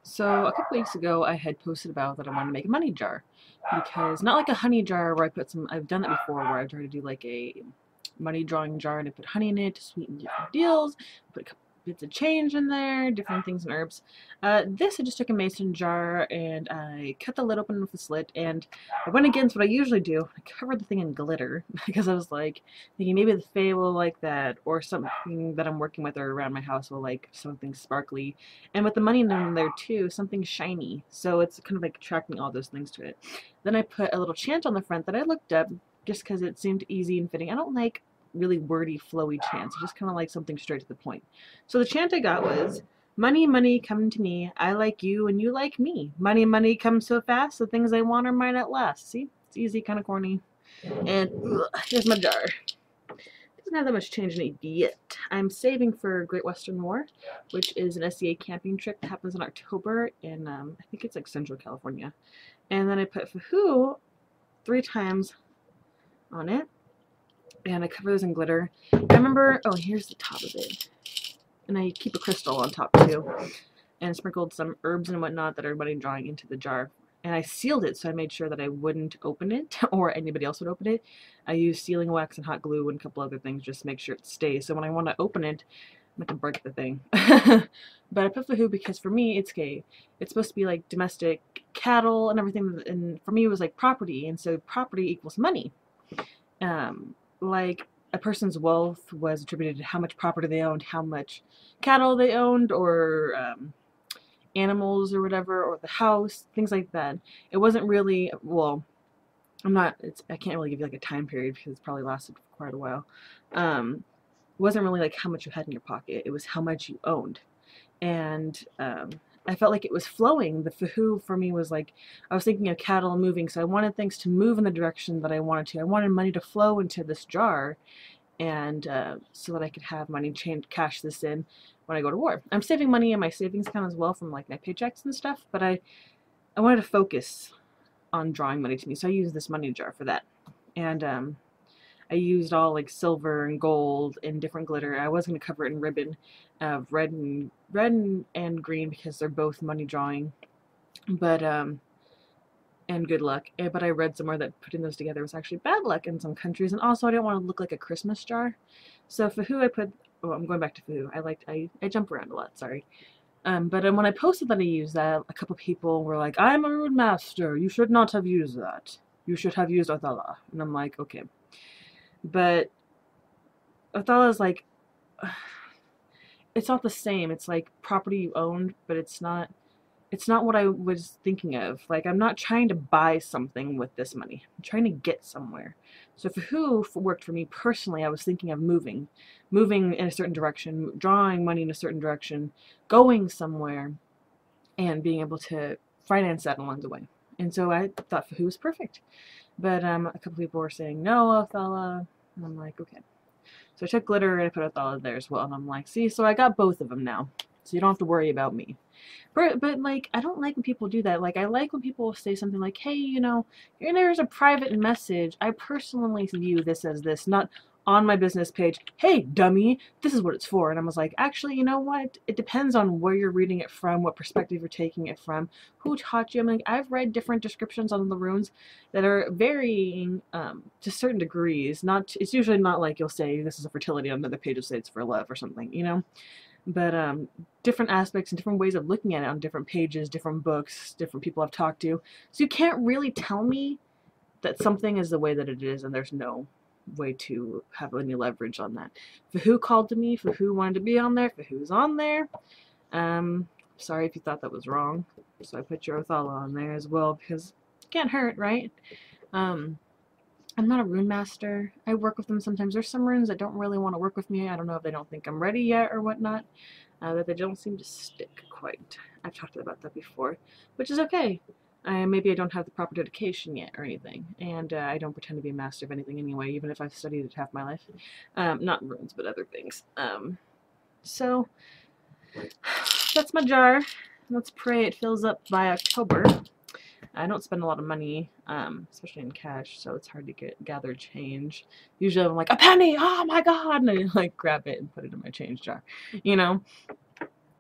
So a couple weeks ago, I had posted about that I wanted to make a money jar because not like a honey jar where I put some. I've done that before where I tried to do like a money drawing jar and I put honey in it to sweeten different deals. Put a couple bits of change in there, different things and herbs. This I just took a mason jar and I cut the lid open with a slit and I went against what I usually do. I covered the thing in glitter because I was like thinking maybe the Fae will like that or something that I'm working with or around my house will like something sparkly. And with the money in there too, something shiny. So it's kind of like attracting all those things to it. Then I put a little chant on the front that I looked up just because it seemed easy and fitting. I don't like really wordy, flowy chants. I just kind of like something straight to the point. So the chant I got was, money, money, come to me. I like you and you like me. Money, money, come so fast. The things I want are mine at last. See? It's easy, kind of corny. And here's my jar. Doesn't have that much change in it yet. I'm saving for Great Western War, which is an SCA camping trip that happens in October in, I think it's like Central California. And then I put Fehu 3 times on it. And I cover those in glitter. I remember, oh, here's the top of it. And I keep a crystal on top too. And sprinkled some herbs and whatnot that everybody drawing into the jar. And I sealed it, so I made sure that I wouldn't open it or anybody else would open it. I used sealing wax and hot glue and a couple other things just to make sure it stays. So when I want to open it, I'm going to break the thing. But I put Fehu because for me, it's gay. It's supposed to be like domestic cattle and everything. And for me, it was like property. And so property equals money. Like a person's wealth was attributed to how much property they owned, how much cattle they owned, or animals or whatever, or the house, things like that. It wasn't really, well, I can't really give you like a time period because it's probably lasted for quite a while. It wasn't really like how much you had in your pocket. It was how much you owned. And I felt like it was flowing. The Fehu for me was like, I was thinking of cattle moving, so I wanted things to move in the direction that I wanted to. I wanted money to flow into this jar, and so that I could have money cash this in when I go to war. I'm saving money in my savings account as well from like my paychecks and stuff, but I wanted to focus on drawing money to me, so I used this money jar for that. And I used all like silver and gold and different glitter. I was going to cover it in ribbon of red and green because they're both money drawing, but and good luck. But I read somewhere that putting those together was actually bad luck in some countries, and also I didn't want to look like a Christmas jar. So for who I put, oh, I'm going back to Fehu. I jump around a lot. Sorry. But when I posted that I used that, a couple people were like, "I'm a rude master. You should not have used that. You should have used Othala." And I'm like, okay. But Othala is like, it's not the same. It's like property you owned, but it's not what I was thinking of. Like, I'm not trying to buy something with this money. I'm trying to get somewhere. So for who worked for me personally, I was thinking of moving in a certain direction, drawing money in a certain direction, going somewhere, and being able to finance that along the way. And so I thought Fehu was perfect. But a couple people were saying, no, Othala. And I'm like, okay. So I took glitter and I put Othala there as well. And I'm like, see, so I got both of them now. So you don't have to worry about me. But like, I don't like when people do that. Like, I like when people say something like, hey, you know, there's a private message. I personally view this as this, not on my business page, hey, dummy, this is what it's for. And I was like, actually, you know what? It depends on where you're reading it from, what perspective you're taking it from, who taught you. I'm like, I've read different descriptions on the runes that are varying to certain degrees. It's usually not like you'll say this is a fertility, on another page will say it's for love or something, you know? But different aspects and different ways of looking at it on different pages, different books, different people I've talked to. So you can't really tell me that something is the way that it is and there's no way to have any leverage on that. For who called to me, for who wanted to be on there, for who's on there. Sorry if you thought that was wrong. So I put your Othala on there as well because it can't hurt, right? I'm not a rune master. I work with them sometimes. There's some runes that don't really want to work with me. I don't know if they don't think I'm ready yet or whatnot. That they don't seem to stick quite. I've talked about that before, which is okay. Maybe I don't have the proper dedication yet or anything, and I don't pretend to be a master of anything anyway, even if I've studied it half my life. Not runes, but other things. So that's my jar. Let's pray it fills up by October. I don't spend a lot of money, especially in cash, so it's hard to gather change. Usually I'm like, a penny! Oh my god! And I like grab it and put it in my change jar, you know?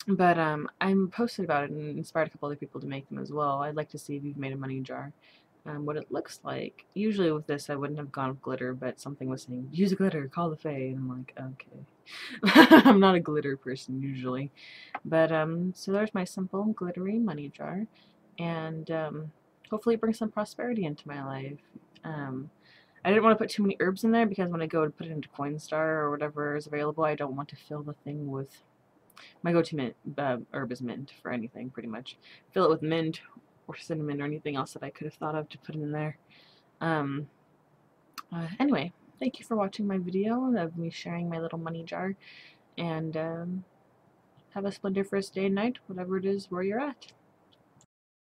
But I'm posted about it and inspired a couple other people to make them as well. I'd like to see if you've made a money jar. What it looks like. Usually with this I wouldn't have gone with glitter, but something was saying, use a glitter, call the Fae, and I'm like, okay. I'm not a glitter person usually. But so there's my simple glittery money jar. And hopefully bring some prosperity into my life. I didn't want to put too many herbs in there because when I go to put it into Coinstar or whatever is available, I don't want to fill the thing with my go-to mint herb is mint for anything, pretty much. Fill it with mint or cinnamon or anything else that I could have thought of to put in there. Um, anyway, thank you for watching my video of me sharing my little money jar, and have a splendiferous day and night, whatever it is where you're at.